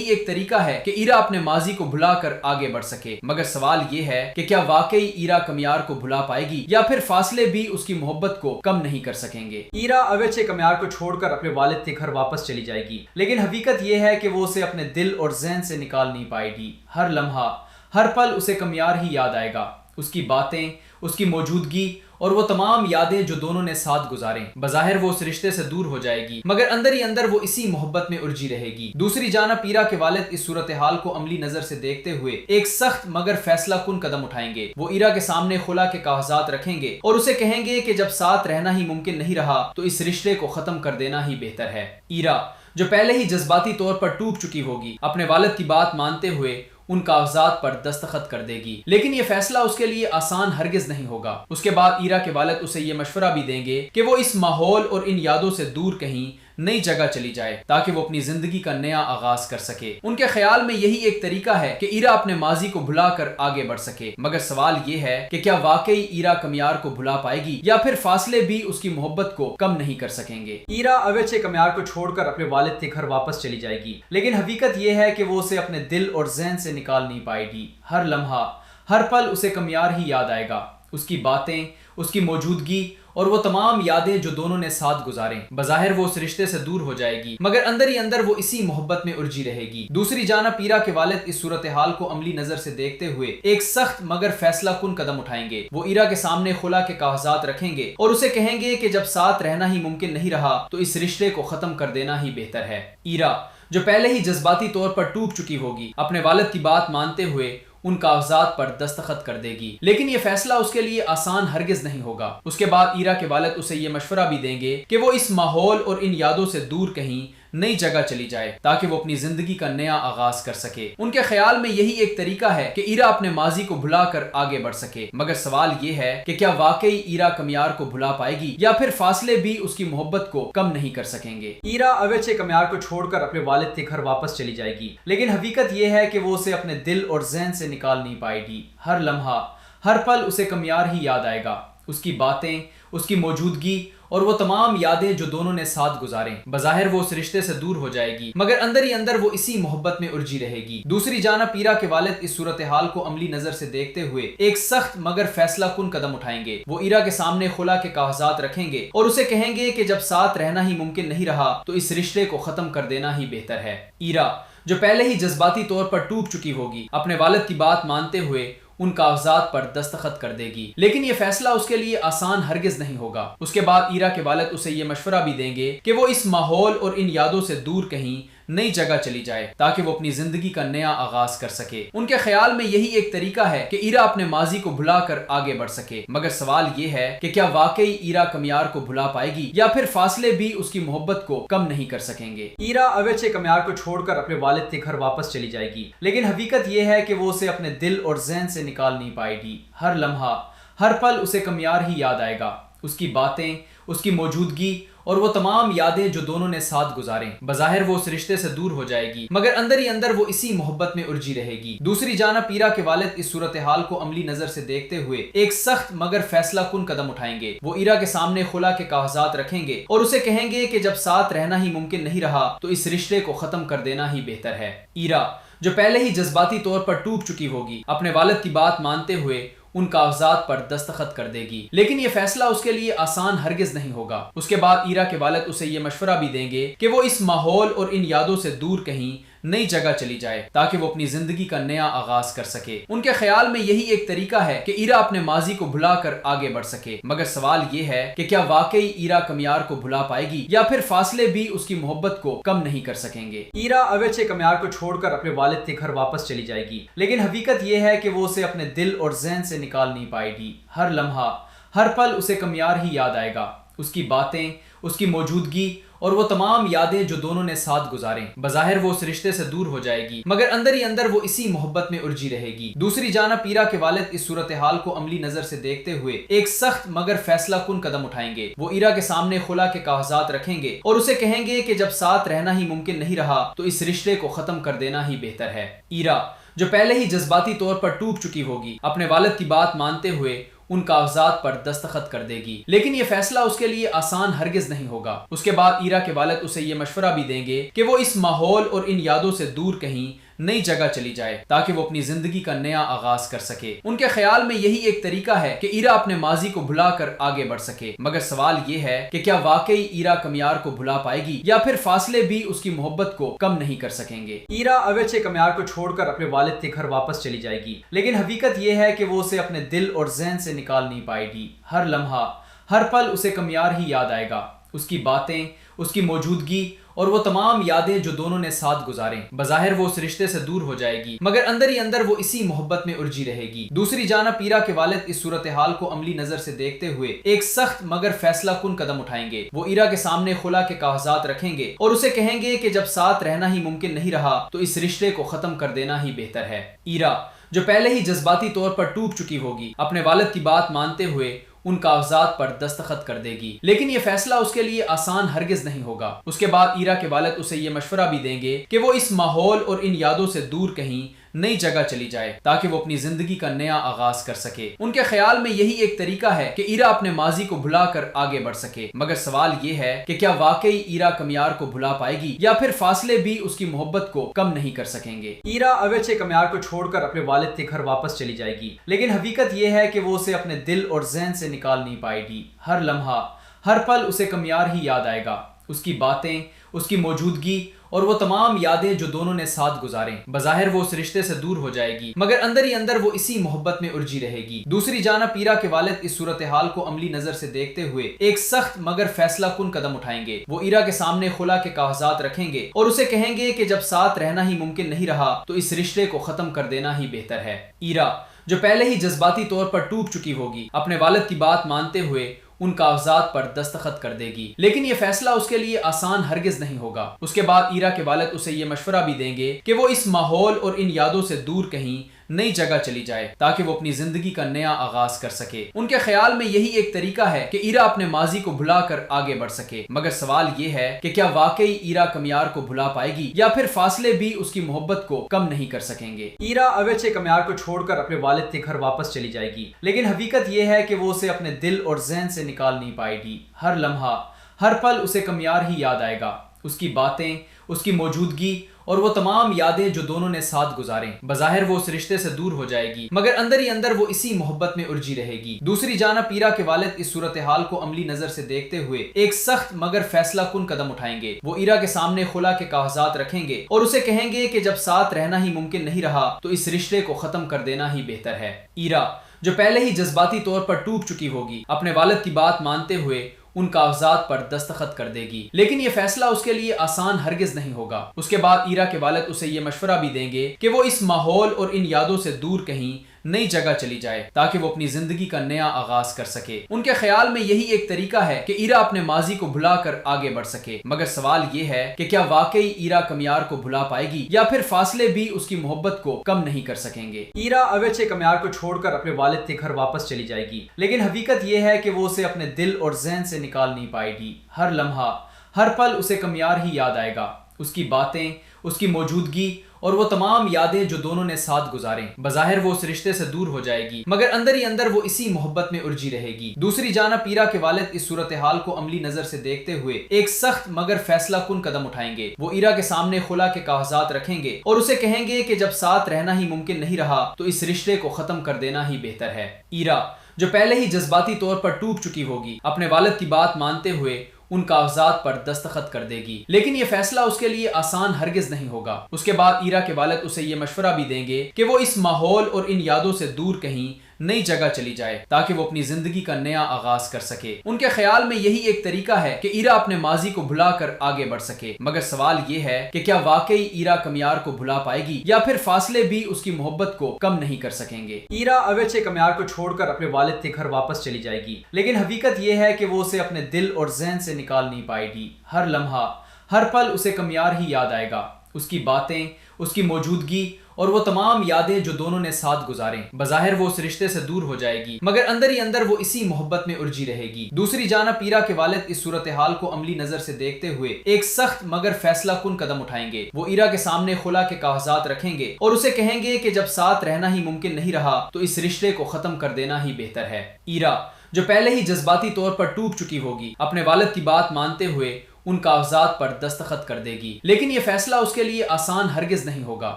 ایک طریقہ ہے کہ ایرا اپنے ماضی کو بھلا کر آگے بڑھ سکے، مگر سوال یہ ہے کہ کیا واقعی ایرا کمیار کو بھلا پائے گی یا پھر فاصلے بھی اس کی محبت کو کم نہیں کر سکیں گے۔ ایرا اویچے کمیار کو چھوڑ کر اپنے والد کے گھر واپس چلی جائے گی، لیکن حقیقت یہ ہے کہ وہ اسے اپنے دل اور ذہن سے نکال نہیں پائے گی۔ ہر لمحہ، ہر پل اسے کمیار ہی یاد آئے گا، اس کی باتیں، اس کی موجودگی اور وہ تمام یادیں جو دونوں نے ساتھ گزاریں۔ بظاہر وہ اس رشتے سے دور ہو جائے گی مگر اندر ہی اندر وہ اسی محبت میں الجھی رہے گی۔ دوسری جانب ایرا کے والد اس صورتحال کو عملی نظر سے دیکھتے ہوئے ایک سخت مگر فیصلہ کن قدم اٹھائیں گے۔ وہ ایرا کے سامنے خلا کے کاغذات رکھیں گے اور اسے کہیں گے کہ جب ساتھ رہنا ہی ممکن نہیں رہا تو اس رشتے کو ختم کر دینا ہی بہتر ہے۔ ایرا جو پہلے ہی جذباتی طور پر ٹوٹ چکی ہوگی اپنے والد کی بات مانتے ہوئے ان کاغذات پر دستخط کر دے گی، لیکن یہ فیصلہ اس کے لیے آسان ہرگز نہیں ہوگا۔ اس کے بعد ایرا کے والد اسے یہ مشورہ بھی دیں گے کہ وہ اس ماحول اور ان یادوں سے دور کہیں نئی جگہ چلی جائے تاکہ وہ اپنی زندگی کا نیا آغاز کر سکے۔ ان کے خیال میں یہی ایک طریقہ ہے کہ ایرا اپنے ماضی کو بھلا کر آگے بڑھ سکے، مگر سوال یہ ہے کہ کیا واقعی ایرا کمیار کو بھلا پائے گی یا پھر فاصلے بھی اس کی محبت کو کم نہیں کر سکیں گے۔ ایرا اویچے کمیار کو چھوڑ کر اپنے والد کے گھر واپس چلی جائے گی، لیکن حقیقت یہ ہے کہ وہ اسے اپنے دل اور ذہن سے نکال نہیں پائے گی۔ ہر لمحہ، ہر پل اسے کمیار ہی یاد آئے گا، اس کی باتیں، اس کی موجودگی اور وہ تمام یادیں جو دونوں نے ساتھ گزاریں۔ بظاہر وہ اس رشتے سے دور ہو جائے گی مگر اندر ہی اندر وہ اسی محبت میں الجھی رہے گی۔ دوسری جانب ایرا کے والد اس صورتحال کو عملی نظر سے دیکھتے ہوئے ایک سخت مگر فیصلہ کن قدم اٹھائیں گے۔ وہ ایرا کے سامنے خلا کے کاغذات رکھیں گے اور اسے کہیں گے کہ جب ساتھ رہنا ہی ممکن نہیں رہا تو اس رشتے کو ختم کر دینا ہی بہتر ہے۔ ایرا جو پہلے ہی جذباتی طور پر ٹوٹ چکی ہوگی اپنے والد کی بات مانتے ہوئے ان کاغذات پر دستخط کر دے گی، لیکن یہ فیصلہ اس کے لیے آسان ہرگز نہیں ہوگا۔ اس کے بعد ایرا کے والد اسے یہ مشورہ بھی دیں گے کہ وہ اس ماحول اور ان یادوں سے دور کہیں نئی جگہ چلی جائے تاکہ وہ اپنی زندگی کا نیا آغاز کر سکے۔ ان کے خیال میں یہی ایک طریقہ ہے کہ ایرا اپنے ماضی کو بھلا کر آگے بڑھ سکے، مگر سوال یہ ہے کہ کیا واقعی ایرا کمیار کو بھلا پائے گی یا پھر فاصلے بھی اس کی محبت کو کم نہیں کر سکیں گے۔ ایرا اویچے کمیار کو چھوڑ کر اپنے والد کے گھر واپس چلی جائے گی، لیکن حقیقت یہ ہے کہ وہ اسے اپنے دل اور ذہن سے نکال نہیں پائے گی۔ ہر لمحہ، ہر پل اسے کمیار ہی یاد آئے گا، اس کی باتیں، اس کی موجودگی اور وہ تمام یادیں جو دونوں نے ساتھ گزاریں۔ بظاہر وہ اس رشتے سے دور ہو جائے گی مگر اندر ہی اندر وہ اسی محبت میں الجھی رہے گی۔ دوسری جانب ایرا کے والد اس صورتحال کو عملی نظر سے دیکھتے ہوئے ایک سخت مگر فیصلہ کن قدم اٹھائیں گے۔ وہ ایرا کے سامنے خلا کے کاغذات رکھیں گے اور اسے کہیں گے کہ جب ساتھ رہنا ہی ممکن نہیں رہا تو اس رشتے کو ختم کر دینا ہی بہتر ہے۔ ایرا جو پہلے ہی جذباتی طور پر ٹوٹ چکی ہوگی اپنے والد کی بات مانتے ہوئے ان کاغذات پر دستخط کر دے گی، لیکن یہ فیصلہ اس کے لیے آسان ہرگز نہیں ہوگا۔ اس کے بعد ایرا کے والد اسے یہ مشورہ بھی دیں گے کہ وہ اس ماحول اور ان یادوں سے دور کہیں نئی جگہ چلی جائے تاکہ وہ اپنی زندگی کا نیا آغاز کر سکے۔ ان کے خیال میں یہی ایک طریقہ ہے کہ ایرا اپنے ماضی کو بھلا کر آگے بڑھ سکے، مگر سوال یہ ہے کہ کیا واقعی ایرا کمیار کو بھلا پائے گی یا پھر فاصلے بھی اس کی محبت کو کم نہیں کر سکیں گے۔ ایرا اویچے کمیار کو چھوڑ کر اپنے والد کے گھر واپس چلی جائے گی، لیکن حقیقت یہ ہے کہ وہ اسے اپنے دل اور ذہن سے نکال نہیں پائے گی۔ ہر لمحہ، ہر پل اسے کمیار ہی یاد آئے گا، اس کی باتیں، اس کی موجودگی اور وہ تمام یادیں جو دونوں نے ساتھ گزاریں۔ بظاہر وہ اس رشتے سے دور ہو جائے گی، مگر اندر ہی اندر وہ اسی محبت میں الجھی رہے گی۔ دوسری جانب ایرا کے والد اس صورتحال کو عملی نظر سے دیکھتے ہوئے ایک سخت مگر فیصلہ کن قدم اٹھائیں گے۔ وہ ایرا کے سامنے خلا کے کاغذات رکھیں گے اور اسے کہیں گے کہ جب ساتھ رہنا ہی ممکن نہیں رہا تو اس رشتے کو ختم کر دینا ہی بہتر ہے۔ ایرا، جو پہلے ہی جذباتی طور پر ٹوٹ چکی ہوگی، اپنے والد کی بات مانتے ہوئے ان کاغذات پر دستخط کر دے گی، لیکن یہ فیصلہ اس کے لیے آسان ہرگز نہیں ہوگا۔ اس کے بعد ایرا کے والد اسے یہ مشورہ بھی دیں گے کہ وہ اس ماحول اور ان یادوں سے دور کہیں نئی جگہ چلی جائے تاکہ وہ اپنی زندگی کا نیا آغاز کر سکے۔ ان کے خیال میں یہی ایک طریقہ ہے کہ ایرا اپنے ماضی کو بھلا کر آگے بڑھ سکے، مگر سوال یہ ہے کہ کیا واقعی ایرا کمیار کو بھلا پائے گی یا پھر فاصلے بھی اس کی محبت کو کم نہیں کر سکیں گے۔ ایرا اویچے کمیار کو چھوڑ کر اپنے والد کے گھر واپس چلی جائے گی، لیکن حقیقت یہ ہے کہ وہ اسے اپنے دل اور ذہن سے نکال نہیں پائے گی۔ ہر لمحہ، ہر پل اسے کمیار ہی یاد آئے گا، اس کی باتیں، اس کی موجودگی اور وہ تمام یادیں جو دونوں نے ساتھ گزاریں۔ بظاہر وہ اس رشتے سے دور ہو جائے گی، مگر اندر ہی اندر وہ اسی محبت میں الجھی رہے گی۔ دوسری جانب ایرا کے والد اس صورتحال کو عملی نظر سے دیکھتے ہوئے ایک سخت مگر فیصلہ کن قدم اٹھائیں گے۔ وہ ایرا کے سامنے خلا کے کاغذات رکھیں گے اور اسے کہیں گے کہ جب ساتھ رہنا ہی ممکن نہیں رہا تو اس رشتے کو ختم کر دینا ہی بہتر ہے۔ ایرا، جو پہلے ہی جذباتی طور پر ٹوٹ چکی ہوگی، اپنے والد کی بات مانتے ہوئے ان کاغذات پر دستخط کر دے گی، لیکن یہ فیصلہ اس کے لیے آسان ہرگز نہیں ہوگا۔ اس کے بعد ایرا کے والد اسے یہ مشورہ بھی دیں گے کہ وہ اس ماحول اور ان یادوں سے دور کہیں نئی جگہ چلی جائے تاکہ وہ اپنی زندگی کا نیا آغاز کر سکے۔ ان کے خیال میں یہی ایک طریقہ ہے کہ ایرا اپنے ماضی کو بھلا کر آگے بڑھ سکے، مگر سوال یہ ہے کہ کیا واقعی ایرا کمیار کو بھلا پائے گی یا پھر فاصلے بھی اس کی محبت کو کم نہیں کر سکیں گے۔ ایرا اویچے کمیار کو چھوڑ کر اپنے والد کے گھر واپس چلی جائے گی، لیکن حقیقت یہ ہے کہ وہ اسے اپنے دل اور ذہن سے نکال نہیں پائے گی۔ ہر لمحہ، ہر پل اسے کمیار ہی یاد آئے گا، اس کی باتیں، اس کی موجودگی اور وہ تمام یادیں جو دونوں نے ساتھ گزاریں۔ بظاہر وہ اس رشتے سے دور ہو جائے گی، مگر اندر ہی اندر وہ اسی محبت میں الجھی رہے گی۔ دوسری جانب ایرا کے والد اس صورتحال کو عملی نظر سے دیکھتے ہوئے ایک سخت مگر فیصلہ کن قدم اٹھائیں گے۔ وہ ایرا کے سامنے خلا کے کاغذات رکھیں گے اور اسے کہیں گے کہ جب ساتھ رہنا ہی ممکن نہیں رہا تو اس رشتے کو ختم کر دینا ہی بہتر ہے۔ ایرا، جو پہلے ہی جذباتی طور پر ٹوٹ چکی ہوگی، اپنے والد کی بات مانتے ہوئے ان کاغذات پر دستخط کر دے گی، لیکن یہ فیصلہ اس کے لیے آسان ہرگز نہیں ہوگا۔ اس کے بعد ایرا کے والد اسے یہ مشورہ بھی دیں گے کہ وہ اس ماحول اور ان یادوں سے دور کہیں نئی جگہ چلی جائے تاکہ وہ اپنی زندگی کا نیا آغاز کر سکے۔ ان کے خیال میں یہی ایک طریقہ ہے کہ ایرا اپنے ماضی کو بھلا کر آگے بڑھ سکے، مگر سوال یہ ہے کہ کیا واقعی ایرا کمیار کو بھلا پائے گی یا پھر فاصلے بھی اس کی محبت کو کم نہیں کر سکیں گے۔ ایرا اویچے کمیار کو چھوڑ کر اپنے والد کے گھر واپس چلی جائے گی، لیکن حقیقت یہ ہے کہ وہ اسے اپنے دل اور ذہن سے نکال نہیں پائے گی۔ ہر لمحہ، ہر پل اسے کمیار ہی یاد آئے گا، اس کی باتیں، اس کی موجودگی اور وہ تمام یادیں جو دونوں نے ساتھ گزاریں۔ بظاہر وہ اس رشتے سے دور ہو جائے گی، مگر اندر ہی اندر وہ اسی محبت میں الجھی رہے گی۔ دوسری جانب ایرا کے والد اس صورتحال کو عملی نظر سے دیکھتے ہوئے ایک سخت مگر فیصلہ کن قدم اٹھائیں گے۔ وہ ایرا کے سامنے خلا کے کاغذات رکھیں گے اور اسے کہیں گے کہ جب ساتھ رہنا ہی ممکن نہیں رہا تو اس رشتے کو ختم کر دینا ہی بہتر ہے۔ ایرا، جو پہلے ہی جذباتی طور پر ٹوٹ چکی ہوگی، اپنے والد کی بات مانتے ہوئے ان کاغذات پر دستخط کر دے گی، لیکن یہ فیصلہ اس کے لیے آسان ہرگز نہیں ہوگا۔ اس کے بعد ایرا کے والد اسے یہ مشورہ بھی دیں گے کہ وہ اس ماحول اور ان یادوں سے دور کہیں نئی جگہ چلی جائے تاکہ وہ اپنی زندگی کا نیا آغاز کر سکے۔ ان کے خیال میں یہی ایک طریقہ ہے کہ ایرا اپنے ماضی کو بھلا کر آگے بڑھ سکے، مگر سوال یہ ہے کہ کیا واقعی ایرا کمیار کو بھلا پائے گی یا پھر فاصلے بھی اس کی محبت کو کم نہیں کر سکیں گے۔ ایرا اویچے کمیار کو چھوڑ کر اپنے والد کے گھر واپس چلی جائے گی، لیکن حقیقت یہ ہے کہ وہ اسے اپنے دل اور ذہن سے نکال نہیں پائے گی۔ ہر لمحہ، ہر پل اسے کمیار ہی یاد آئے گا، اس کی باتیں، اس کی موجودگی اور وہ تمام یادیں جو دونوں نے ساتھ گزاریں۔ بظاہر وہ اس رشتے سے دور ہو جائے گی، مگر اندر ہی اندر وہ اسی محبت میں الجھی رہے گی۔ دوسری جانب ایرا کے والد اس صورتحال کو عملی نظر سے دیکھتے ہوئے ایک سخت مگر فیصلہ کن قدم اٹھائیں گے۔ وہ ایرا کے سامنے خلا کے کاغذات رکھیں گے اور اسے کہیں گے کہ جب ساتھ رہنا ہی ممکن نہیں رہا تو اس رشتے کو ختم کر دینا ہی بہتر ہے۔ ایرا، جو پہلے ہی جذباتی طور پر ٹوٹ چکی ہوگی، اپنے والد کی بات مانتے ہوئے ان کاغذات پر دستخط کر دے گی، لیکن یہ فیصلہ اس کے لیے آسان ہرگز نہیں ہوگا۔ اس کے بعد ایرا کے والد اسے یہ مشورہ بھی دیں گے کہ وہ اس ماحول اور ان یادوں سے دور کہیں نئی جگہ چلی جائے تاکہ وہ اپنی زندگی کا نیا آغاز کر سکے۔ ان کے خیال میں یہی ایک طریقہ ہے کہ ایرا اپنے ماضی کو بھلا کر آگے بڑھ سکے، مگر سوال یہ ہے کہ کیا واقعی ایرا کمیار کو بھلا پائے گی یا پھر فاصلے بھی اس کی محبت کو کم نہیں کر سکیں گے۔ ایرا اویچے کمیار کو چھوڑ کر اپنے والد کے گھر واپس چلی جائے گی، لیکن حقیقت یہ ہے کہ وہ اسے اپنے دل اور ذہن سے نکال نہیں پائے گی۔ ہر لمحہ، ہر پل اسے کمیار ہی یاد آئے گا، اس کی باتیں، اس کی موجودگی اور وہ تمام یادیں جو دونوں نے ساتھ گزاریں۔ بظاہر وہ اس رشتے سے دور ہو جائے گی، مگر اندر ہی اندر وہ اسی محبت میں الجھی رہے گی۔ دوسری جانب ایرا کے والد اس صورتحال کو عملی نظر سے دیکھتے ہوئے ایک سخت مگر فیصلہ کن قدم اٹھائیں گے۔ وہ ایرا کے سامنے خلا کے کاغذات رکھیں گے اور اسے کہیں گے کہ جب ساتھ رہنا ہی ممکن نہیں رہا تو اس رشتے کو ختم کر دینا ہی بہتر ہے۔ ایرا، جو پہلے ہی جذباتی طور پر ٹوٹ چکی ہوگی، اپنے والد کی بات مانتے ہوئے ان کاغذات پر دستخط کر دے گی، لیکن یہ فیصلہ اس کے لیے آسان ہرگز نہیں ہوگا۔ اس کے بعد ایرا کے والد اسے یہ مشورہ بھی دیں گے کہ وہ اس ماحول اور ان یادوں سے دور کہیں نئی جگہ چلی جائے تاکہ وہ اپنی زندگی کا نیا آغاز کر سکے۔ ان کے خیال میں یہی ایک طریقہ ہے کہ ایرا اپنے ماضی کو بھلا کر آگے بڑھ سکے، مگر سوال یہ ہے کہ کیا واقعی ایرا کمیار کو بھلا پائے گی یا پھر فاصلے بھی اس کی محبت کو کم نہیں کر سکیں گے۔ ایرا اویچے کمیار کو چھوڑ کر اپنے والد کے گھر واپس چلی جائے گی، لیکن حقیقت یہ ہے کہ وہ اسے اپنے دل اور ذہن سے نکال نہیں پائے گی۔ ہر لمحہ، ہر پل اسے کمیار ہی یاد آئے گا، اس کی باتیں، اس کی موجودگی اور وہ تمام یادیں جو دونوں نے ساتھ گزاریں۔ بظاہر وہ اس رشتے سے دور ہو جائے گی، مگر اندر ہی اندر وہ اسی محبت میں الجھی رہے گی۔ دوسری جانب ایرا کے والد اس صورتحال کو عملی نظر سے دیکھتے ہوئے ایک سخت مگر فیصلہ کن قدم اٹھائیں گے۔ وہ ایرا کے سامنے خلا کے کاغذات رکھیں گے اور اسے کہیں گے کہ جب ساتھ رہنا ہی ممکن نہیں رہا تو اس رشتے کو ختم کر دینا ہی بہتر ہے۔ ایرا، جو پہلے ہی جذباتی طور پر ٹوٹ چکی ہوگی، اپنے والد کی بات مانتے ہوئے ان کاغذات پر دستخط کر دے گی، لیکن یہ فیصلہ اس کے لیے آسان ہرگز نہیں ہوگا۔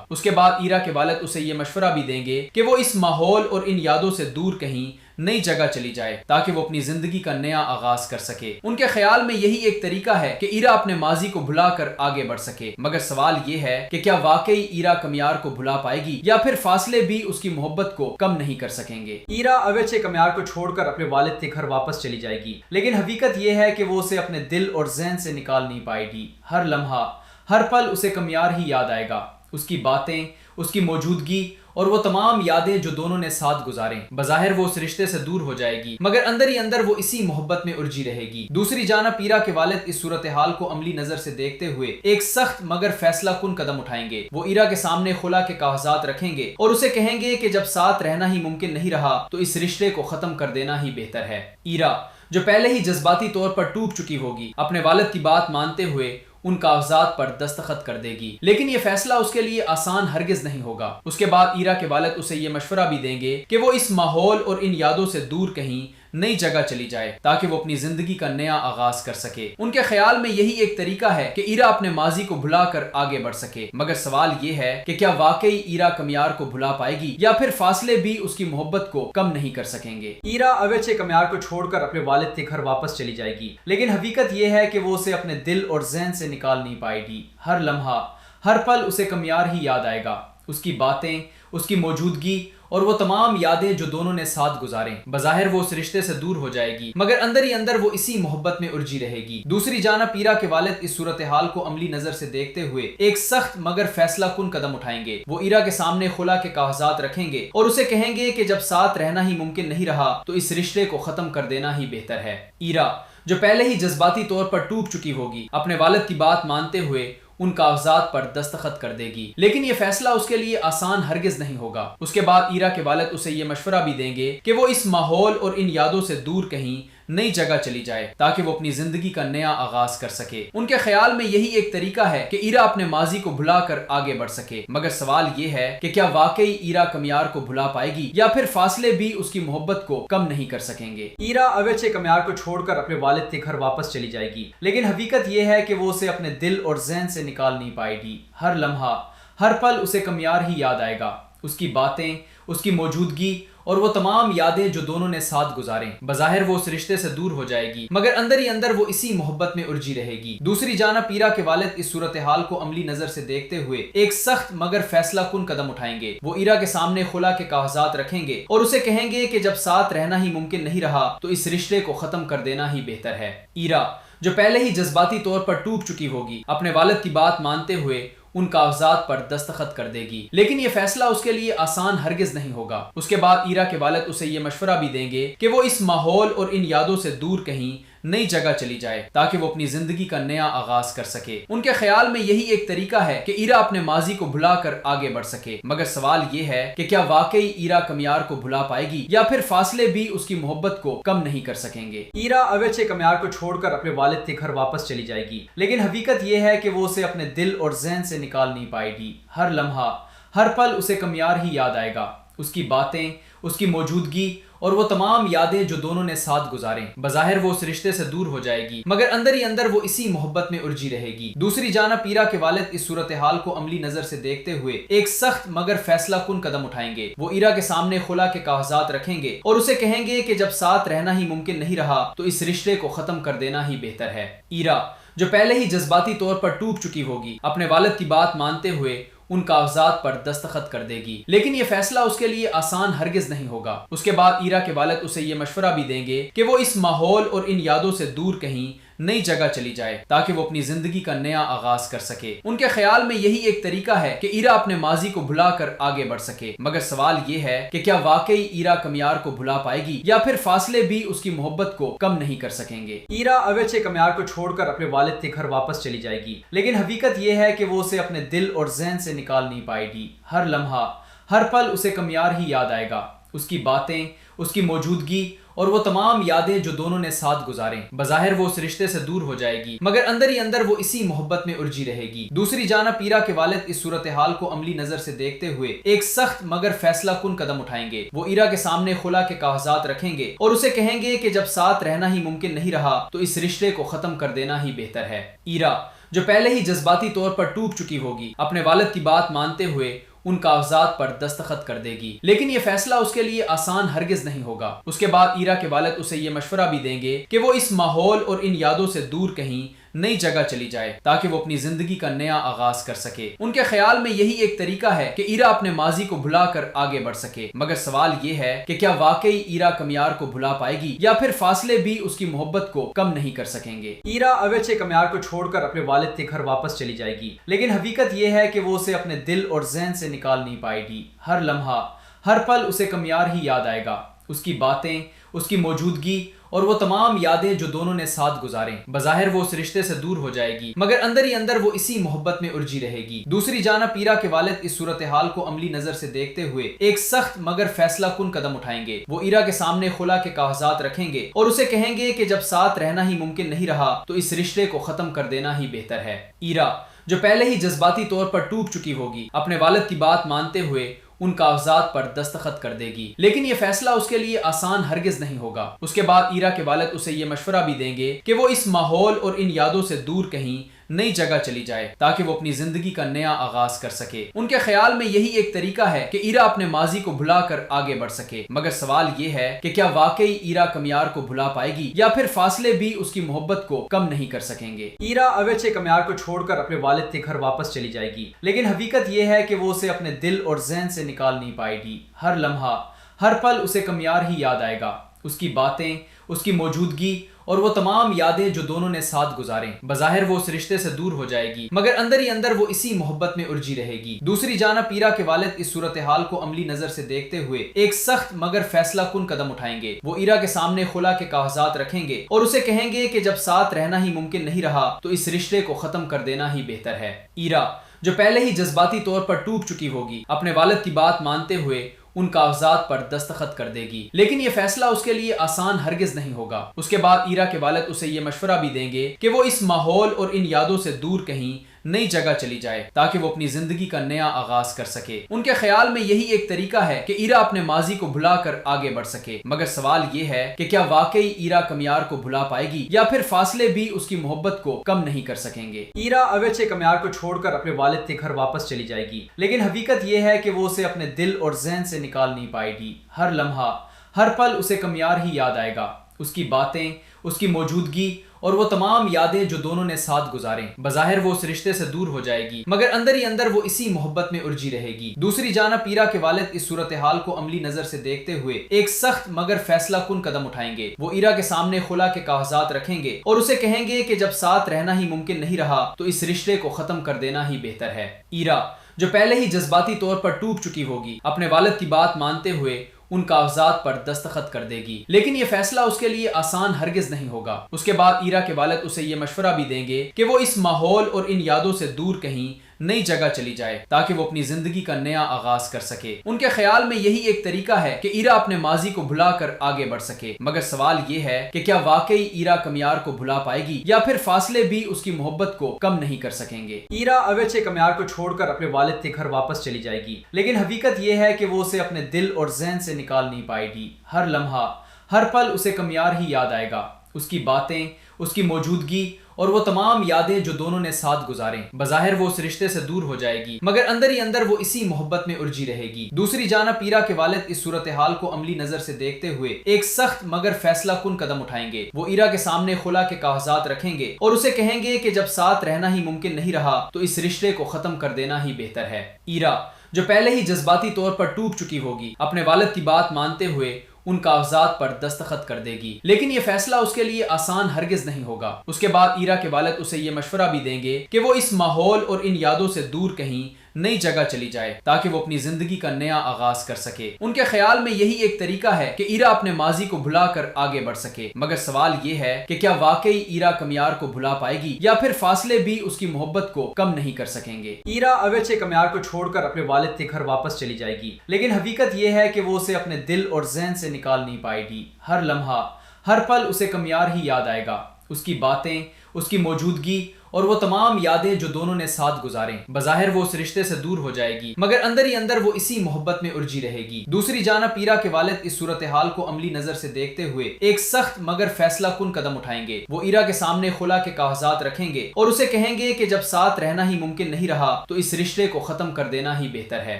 اس کے بعد ایرا کے والد اسے یہ مشورہ بھی دیں گے کہ وہ اس ماحول اور ان یادوں سے دور کہیں نئی جگہ چلی جائے تاکہ وہ اپنی زندگی کا نیا آغاز کر سکے۔ ان کے خیال میں یہی ایک طریقہ ہے کہ ایرا اپنے ماضی کو بھلا کر آگے بڑھ سکے، مگر سوال یہ ہے کہ کیا واقعی ایرا کمیار کو بھلا پائے گی یا پھر فاصلے بھی اس کی محبت کو کم نہیں کر سکیں گے۔ ایرا اویچے کمیار کو چھوڑ کر اپنے والد کے گھر واپس چلی جائے گی، لیکن حقیقت یہ ہے کہ وہ اسے اپنے دل اور ذہن سے نکال نہیں پائے گی۔ ہر لمحہ، ہر پل اسے کمیار ہی یاد آئے گا، اس کی باتیں، اس کی موجودگی اور وہ تمام یادیں جو دونوں نے ساتھ گزاریں۔ بظاہر وہ اس رشتے سے دور ہو جائے گی، مگر اندر ہی اندر وہ اسی محبت میں الجھی رہے گی۔ دوسری جانب ایرا کے والد اس صورتحال کو عملی نظر سے دیکھتے ہوئے ایک سخت مگر فیصلہ کن قدم اٹھائیں گے۔ وہ ایرا کے سامنے خلا کے کاغذات رکھیں گے اور اسے کہیں گے کہ جب ساتھ رہنا ہی ممکن نہیں رہا تو اس رشتے کو ختم کر دینا ہی بہتر ہے۔ ایرا، جو پہلے ہی جذباتی طور پر ٹوٹ چکی ہوگی، اپنے والد کی بات مانتے ہوئے ان کاغذات پر دستخط کر دے گی، لیکن یہ فیصلہ اس کے لیے آسان ہرگز نہیں ہوگا۔ اس کے بعد ایرا کے والد اسے یہ مشورہ بھی دیں گے کہ وہ اس ماحول اور ان یادوں سے دور کہیں نئی جگہ چلی جائے تاکہ وہ اپنی زندگی کا نیا آغاز کر سکے۔ ان کے خیال میں یہی ایک طریقہ ہے کہ ایرا اپنے ماضی کو بھلا کر آگے بڑھ سکے، مگر سوال یہ ہے کہ کیا واقعی ایرا کمیار کو بھلا پائے گی یا پھر فاصلے بھی اس کی محبت کو کم نہیں کر سکیں گے۔ ایرا اویچے کمیار کو چھوڑ کر اپنے والد کے گھر واپس چلی جائے گی، لیکن حقیقت یہ ہے کہ وہ اسے اپنے دل اور ذہن سے نکال نہیں پائے گی۔ ہر لمحہ، ہر پل اسے کمیار ہی یاد آئے گا، اس کی باتیں، اس کی موجودگی اور وہ تمام یادیں جو دونوں نے ساتھ گزاریں۔ بظاہر وہ اس رشتے سے دور ہو جائے گی، مگر اندر ہی اندر وہ اسی محبت میں الجھی رہے گی۔ دوسری جانب ایرا کے والد اس صورتحال کو عملی نظر سے دیکھتے ہوئے ایک سخت مگر فیصلہ کن قدم اٹھائیں گے۔ وہ ایرا کے سامنے خلا کے کاغذات رکھیں گے اور اسے کہیں گے کہ جب ساتھ رہنا ہی ممکن نہیں رہا تو اس رشتے کو ختم کر دینا ہی بہتر ہے۔ ایرا، جو پہلے ہی جذباتی طور پر ٹوٹ چکی ہوگی، اپنے والد کی بات مانتے ہوئے ان کاغذات پر دستخط کر دے گی، لیکن یہ فیصلہ اس کے لیے آسان ہرگز نہیں ہوگا۔ اس کے بعد ایرا کے والد اسے یہ مشورہ بھی دیں گے کہ وہ اس ماحول اور ان یادوں سے دور کہیں نئی جگہ چلی جائے تاکہ وہ اپنی زندگی کا نیا آغاز کر سکے۔ ان کے خیال میں یہی ایک طریقہ ہے کہ ایرا اپنے ماضی کو بھلا کر آگے بڑھ سکے، مگر سوال یہ ہے کہ کیا واقعی ایرا کمیار کو بھلا پائے گی یا پھر فاصلے بھی اس کی محبت کو کم نہیں کر سکیں گے۔ ایرا اویچے کمیار کو چھوڑ کر اپنے والد کے گھر واپس چلی جائے گی، لیکن حقیقت یہ ہے کہ وہ اسے اپنے دل اور ذہن سے نکال نہیں پائے گی۔ ہر لمحہ، ہر پل اسے کمیار ہی یاد آئے گا، اس کی باتیں، اس کی موجودگی اور وہ تمام یادیں جو دونوں نے ساتھ گزاریں۔ بظاہر وہ اس رشتے سے دور ہو جائے گی مگر اندر ہی اندر وہ اسی محبت میں الجھی رہے گی۔ دوسری جانب ایرا کے والد اس صورتحال کو عملی نظر سے دیکھتے ہوئے ایک سخت مگر فیصلہ کن قدم اٹھائیں گے۔ وہ ایرا کے سامنے خلا کے کاغذات رکھیں گے اور اسے کہیں گے کہ جب ساتھ رہنا ہی ممکن نہیں رہا تو اس رشتے کو ختم کر دینا ہی بہتر ہے۔ ایرا جو پہلے ہی جذباتی طور پر ٹوٹ چکی ہوگی اپنے والد کی بات مانتے ہوئے ان کاغذات پر دستخط کر دے گی، لیکن یہ فیصلہ اس کے لیے آسان ہرگز نہیں ہوگا۔ اس کے بعد ایرا کے والد اسے یہ مشورہ بھی دیں گے کہ وہ اس ماحول اور ان یادوں سے دور کہیں نئی جگہ چلی جائے تاکہ وہ اپنی زندگی کا نیا آغاز کر سکے۔ ان کے خیال میں یہی ایک طریقہ ہے کہ ایرا اپنے ماضی کو بھلا کر آگے بڑھ سکے، مگر سوال یہ ہے کہ کیا واقعی ایرا کمیار کو بھلا پائے گی یا پھر فاصلے بھی اس کی محبت کو کم نہیں کر سکیں گے۔ ایرا اویچے کمیار کو چھوڑ کر اپنے والد کے گھر واپس چلی جائے گی، لیکن حقیقت یہ ہے کہ وہ اسے اپنے دل اور ذہن سے نکال نہیں پائے گی۔ ہر لمحہ، ہر پل اسے کمیار ہی یاد آئے گا، اس کی باتیں، اس کی موجودگی اور وہ تمام یادیں جو دونوں نے ساتھ گزاریں۔ بظاہر وہ اس رشتے سے دور ہو جائے گی مگر اندر ہی اندر وہ اسی محبت میں الجھی رہے گی۔ دوسری جانب ایرا کے والد اس صورتحال کو عملی نظر سے دیکھتے ہوئے ایک سخت مگر فیصلہ کن قدم اٹھائیں گے۔ وہ ایرا کے سامنے خلا کے کاغذات رکھیں گے اور اسے کہیں گے کہ جب ساتھ رہنا ہی ممکن نہیں رہا تو اس رشتے کو ختم کر دینا ہی بہتر ہے۔ ایرا جو پہلے ہی جذباتی طور پر ٹوٹ چکی ہوگی اپنے والد کی بات مانتے ہوئے ان کاغذات پر دستخط کر دے گی، لیکن یہ فیصلہ اس کے لیے آسان ہرگز نہیں ہوگا۔ اس کے بعد ایرا کے والد اسے یہ مشورہ بھی دیں گے کہ وہ اس ماحول اور ان یادوں سے دور کہیں نئی جگہ چلی جائے تاکہ وہ اپنی زندگی کا نیا آغاز کر سکے۔ ان کے خیال میں یہی ایک طریقہ ہے کہ ایرا اپنے ماضی کو بھلا کر آگے بڑھ سکے، مگر سوال یہ ہے کہ کیا واقعی ایرا کمیار کو بھلا پائے گی یا پھر فاصلے بھی اس کی محبت کو کم نہیں کر سکیں گے۔ ایرا اویچے کمیار کو چھوڑ کر اپنے والد کے گھر واپس چلی جائے گی، لیکن حقیقت یہ ہے کہ وہ اسے اپنے دل اور ذہن سے نکال نہیں پائے گی۔ ہر لمحہ، ہر پل اسے کمیار ہی یاد آئے گا، اس کی باتیں، اس کی موجودگی اور وہ تمام یادیں جو دونوں نے ساتھ گزاریں۔ بظاہر وہ اس رشتے سے دور ہو جائے گی مگر اندر ہی اندر وہ اسی محبت میں الجھی رہے گی۔ دوسری جانب ایرا کے والد اس صورتحال کو عملی نظر سے دیکھتے ہوئے ایک سخت مگر فیصلہ کن قدم اٹھائیں گے۔ وہ ایرا کے سامنے خلا کے کاغذات رکھیں گے اور اسے کہیں گے کہ جب ساتھ رہنا ہی ممکن نہیں رہا تو اس رشتے کو ختم کر دینا ہی بہتر ہے۔ ایرا جو پہلے ہی جذباتی طور پر ٹوٹ چکی ہوگی اپنے والد کی بات مانتے ہوئے ان کاغذات پر دستخط کر دے گی، لیکن یہ فیصلہ اس کے لیے آسان ہرگز نہیں ہوگا۔ اس کے بعد ایرا کے والد اسے یہ مشورہ بھی دیں گے کہ وہ اس ماحول اور ان یادوں سے دور کہیں نئی جگہ چلی جائے تاکہ وہ اپنی زندگی کا نیا آغاز کر سکے۔ ان کے خیال میں یہی ایک طریقہ ہے کہ ایرا اپنے ماضی کو بھلا کر آگے بڑھ سکے، مگر سوال یہ ہے کہ کیا واقعی ایرا کمیار کو بھلا پائے گی یا پھر فاصلے بھی اس کی محبت کو کم نہیں کر سکیں گے۔ ایرا اویچے کمیار کو چھوڑ کر اپنے والد کے گھر واپس چلی جائے گی، لیکن حقیقت یہ ہے کہ وہ اسے اپنے دل اور ذہن سے نکال نہیں پائے گی۔ ہر لمحہ، ہر پل اسے کمیار ہی یاد آئے گا، اس کی باتیں، اس کی موجودگی اور وہ تمام یادیں جو دونوں نے ساتھ گزاریں۔ بظاہر وہ اس رشتے سے دور ہو جائے گی مگر اندر ہی اندر وہ اسی محبت میں الجھی رہے گی۔ دوسری جانب ایرا کے والد اس صورتحال کو عملی نظر سے دیکھتے ہوئے ایک سخت مگر فیصلہ کن قدم اٹھائیں گے۔ وہ ایرا کے سامنے خلا کے کاغذات رکھیں گے اور اسے کہیں گے کہ جب ساتھ رہنا ہی ممکن نہیں رہا تو اس رشتے کو ختم کر دینا ہی بہتر ہے۔ ایرا جو پہلے ہی جذباتی طور پر ٹوٹ چکی ہوگی اپنے والد کی بات مانتے ہوئے ان کاغذات پر دستخط کر دے گی، لیکن یہ فیصلہ اس کے لیے آسان ہرگز نہیں ہوگا۔ اس کے بعد ایرا کے والد اسے یہ مشورہ بھی دیں گے کہ وہ اس ماحول اور ان یادوں سے دور کہیں نئی جگہ چلی جائے تاکہ وہ اپنی زندگی کا نیا آغاز کر سکے۔ ان کے خیال میں یہی ایک طریقہ ہے کہ ایرا اپنے ماضی کو بھلا کر آگے بڑھ سکے، مگر سوال یہ ہے کہ کیا واقعی ایرا کمیار کو بھلا پائے گی یا پھر فاصلے بھی اس کی محبت کو کم نہیں کر سکیں گے۔ ایرا اویچے کمیار کو چھوڑ کر اپنے والد کے گھر واپس چلی جائے گی، لیکن حقیقت یہ ہے کہ وہ اسے اپنے دل اور ذہن سے نکال نہیں پائے گی۔ ہر لمحہ، ہر پل اسے کمیار ہی یاد آئے گا، اس کی باتیں، اس کی موجودگی اور وہ تمام یادیں جو دونوں نے ساتھ گزاریں۔ بظاہر وہ اس رشتے سے دور ہو جائے گی مگر اندر ہی اندر وہ اسی محبت میں الجھی رہے گی۔ دوسری جانب ایرا کے والد اس صورتحال کو عملی نظر سے دیکھتے ہوئے ایک سخت مگر فیصلہ کن قدم اٹھائیں گے۔ وہ ایرا کے سامنے خلا کے کاغذات رکھیں گے اور اسے کہیں گے کہ جب ساتھ رہنا ہی ممکن نہیں رہا تو اس رشتے کو ختم کر دینا ہی بہتر ہے۔ ایرا جو پہلے ہی جذباتی طور پر ٹوٹ چکی ہوگی اپنے والد کی بات مانتے ہوئے ان کاغذات پر دستخط کر دے گی، لیکن یہ فیصلہ اس کے لیے آسان ہرگز نہیں ہوگا۔ اس کے بعد ایرا کے والد اسے یہ مشورہ بھی دیں گے کہ وہ اس ماحول اور ان یادوں سے دور کہیں نئی جگہ چلی جائے تاکہ وہ اپنی زندگی کا نیا آغاز کر سکے۔ ان کے خیال میں یہی ایک طریقہ ہے کہ ایرا اپنے ماضی کو بھلا کر آگے بڑھ سکے، مگر سوال یہ ہے کہ کیا واقعی ایرا کمیار کو بھلا پائے گی یا پھر فاصلے بھی اس کی محبت کو کم نہیں کر سکیں گے۔ ایرا اویچے کمیار کو چھوڑ کر اپنے والد کے گھر واپس چلی جائے گی، لیکن حقیقت یہ ہے کہ وہ اسے اپنے دل اور ذہن سے نکال نہیں پائے گی۔ ہر لمحہ، ہر پل اسے کمیار ہی یاد آئے گا، اس کی باتیں، اس کی موجودگی اور وہ تمام یادیں جو دونوں نے ساتھ گزاریں۔ بظاہر وہ اس رشتے سے دور ہو جائے گی، مگر اندر ہی اندر وہ اسی محبت میں الجھی رہے گی۔ دوسری جانب ایرا کے والد اس صورتحال کو عملی نظر سے دیکھتے ہوئے ایک سخت مگر فیصلہ کن قدم اٹھائیں گے۔ وہ ایرا کے سامنے خلا کے کاغذات رکھیں گے اور اسے کہیں گے کہ جب ساتھ رہنا ہی ممکن نہیں رہا تو اس رشتے کو ختم کر دینا ہی بہتر ہے۔ ایرا جو پہلے ہی جذباتی طور پر ٹوٹ چکی ہوگی، اپنے والد کی بات مانتے ہوئے ان کاغذات پر دستخط کر دے گی، لیکن یہ فیصلہ اس کے لیے آسان ہرگز نہیں ہوگا۔ اس کے بعد ایرا کے والد اسے یہ مشورہ بھی دیں گے کہ وہ اس ماحول اور ان یادوں سے دور کہیں نئی جگہ چلی جائے تاکہ وہ اپنی زندگی کا نیا آغاز کر سکے۔ ان کے خیال میں یہی ایک طریقہ ہے کہ ایرا اپنے ماضی کو بھلا کر آگے بڑھ سکے، مگر سوال یہ ہے کہ کیا واقعی ایرا کمیار کو بھلا پائے گی یا پھر فاصلے بھی اس کی محبت کو کم نہیں کر سکیں گے۔ ایرا اویچے کمیار کو چھوڑ کر اپنے والد کے گھر واپس چلی جائے گی، لیکن حقیقت یہ ہے کہ وہ اسے اپنے دل اور ذہن سے نکال نہیں پائے گی۔ ہر لمحہ، ہر پل اسے کمیار ہی یاد آئے گا، اس کی باتیں، اس کی موجودگی اور وہ تمام یادیں جو دونوں نے ساتھ گزاریں۔ بظاہر وہ اس رشتے سے دور ہو جائے گی، مگر اندر ہی اندر وہ اسی محبت میں الجھی رہے گی۔ دوسری جانب ایرا کے والد اس صورتحال کو عملی نظر سے دیکھتے ہوئے ایک سخت مگر فیصلہ کن قدم اٹھائیں گے۔ وہ ایرا کے سامنے خلا کے کاغذات رکھیں گے اور اسے کہیں گے کہ جب ساتھ رہنا ہی ممکن نہیں رہا تو اس رشتے کو ختم کر دینا ہی بہتر ہے۔ ایرا جو پہلے ہی جذباتی طور پر ٹوٹ چکی ہوگی، اپنے والد کی بات مانتے ہوئے ان کاغذات پر دستخط کر دے گی، لیکن یہ فیصلہ اس کے لیے آسان ہرگز نہیں ہوگا۔ اس کے بعد ایرا کے والد اسے یہ مشورہ بھی دیں گے کہ وہ اس ماحول اور ان یادوں سے دور کہیں نئی جگہ چلی جائے تاکہ وہ اپنی زندگی کا نیا آغاز کر سکے۔ ان کے خیال میں یہی ایک طریقہ ہے کہ ایرا اپنے ماضی کو بھلا کر آگے بڑھ سکے، مگر سوال یہ ہے کہ کیا واقعی ایرا کمیار کو بھلا پائے گی یا پھر فاصلے بھی اس کی محبت کو کم نہیں کر سکیں گے۔ ایرا اویچے کمیار کو چھوڑ کر اپنے والد کے گھر واپس چلی جائے گی، لیکن حقیقت یہ ہے کہ وہ اسے اپنے دل اور ذہن سے نکال نہیں پائے گی۔ ہر لمحہ، ہر پل اسے کمیار ہی یاد آئے گا، اس کی باتیں، اس کی موجودگی اور وہ تمام یادیں جو دونوں نے ساتھ گزاریں۔ بظاہر وہ اس رشتے سے دور ہو جائے گی، مگر اندر ہی اندر وہ اسی محبت میں الجھی رہے گی۔ دوسری جانب ایرا کے والد اس صورتحال کو عملی نظر سے دیکھتے ہوئے ایک سخت مگر فیصلہ کن قدم اٹھائیں گے۔ وہ ایرا کے سامنے خلا کے کاغذات رکھیں گے اور اسے کہیں گے کہ جب ساتھ رہنا ہی ممکن نہیں رہا تو اس رشتے کو ختم کر دینا ہی بہتر ہے۔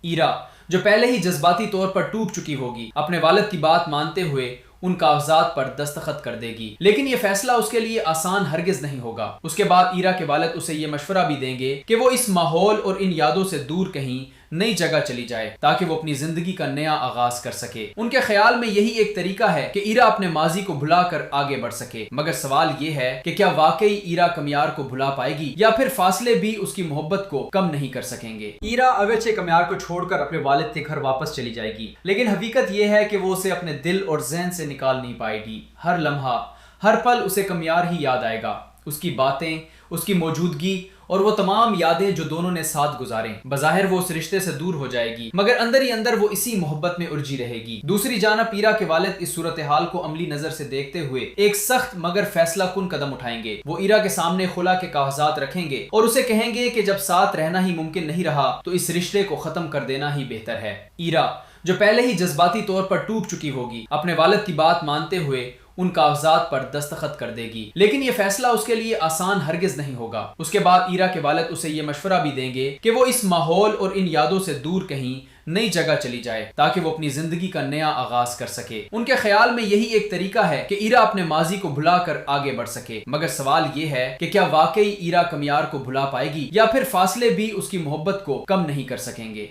ایرا جو پہلے ہی جذباتی طور پر ٹوٹ چکی ہوگی، اپنے والد کی بات مانتے ہوئے ان کاغذات پر دستخط کر دے گی، لیکن یہ فیصلہ اس کے لیے آسان ہرگز نہیں ہوگا۔ اس کے بعد ایرا کے والد اسے یہ مشورہ بھی دیں گے کہ وہ اس ماحول اور ان یادوں سے دور کہیں نئی جگہ چلی جائے تاکہ وہ اپنی زندگی کا نیا آغاز کر سکے۔ ان کے خیال میں یہی ایک طریقہ ہے کہ ایرا اپنے ماضی کو بھلا کر آگے بڑھ سکے، مگر سوال یہ ہے کہ کیا واقعی ایرا کمیار کو بھلا پائے گی یا پھر فاصلے بھی اس کی محبت کو کم نہیں کر سکیں گے۔ ایرا اویچے کمیار کو چھوڑ کر اپنے والد کے گھر واپس چلی جائے گی، لیکن حقیقت یہ ہے کہ وہ اسے اپنے دل اور ذہن سے نکال نہیں پائے گی۔ ہر لمحہ، ہر پل اسے کمیار ہی یاد آئے گا، اس کی باتیں، اس کی موجودگی اور وہ تمام یادیں جو دونوں نے ساتھ گزاریں۔ بظاہر وہ اس رشتے سے دور ہو جائے گی، مگر اندر ہی اندر وہ اسی محبت میں الجھی رہے گی۔ دوسری جانب ایرا کے والد اس صورتحال کو عملی نظر سے دیکھتے ہوئے ایک سخت مگر فیصلہ کن قدم اٹھائیں گے۔ وہ ایرا کے سامنے خلا کے کاغذات رکھیں گے اور اسے کہیں گے کہ جب ساتھ رہنا ہی ممکن نہیں رہا تو اس رشتے کو ختم کر دینا ہی بہتر ہے۔ ایرا جو پہلے ہی جذباتی طور پر ٹوٹ چکی ہوگی، اپنے والد کی بات مانتے ہوئے ان کاغذات پر دستخط کر دے گی، لیکن یہ فیصلہ اس کے لیے آسان ہرگز نہیں ہوگا۔ اس کے بعد ایرا کے والد اسے یہ مشورہ بھی دیں گے کہ وہ اس ماحول اور ان یادوں سے دور کہیں نئی جگہ چلی جائے تاکہ وہ اپنی زندگی کا نیا آغاز کر سکے۔ ان کے خیال میں یہی ایک طریقہ ہے کہ ایرا اپنے ماضی کو بھلا کر آگے بڑھ سکے، مگر سوال یہ ہے کہ کیا واقعی ایرا کمیار کو بھلا پائے گی یا پھر فاصلے بھی اس کی محبت کو کم نہیں کر سکیں گے۔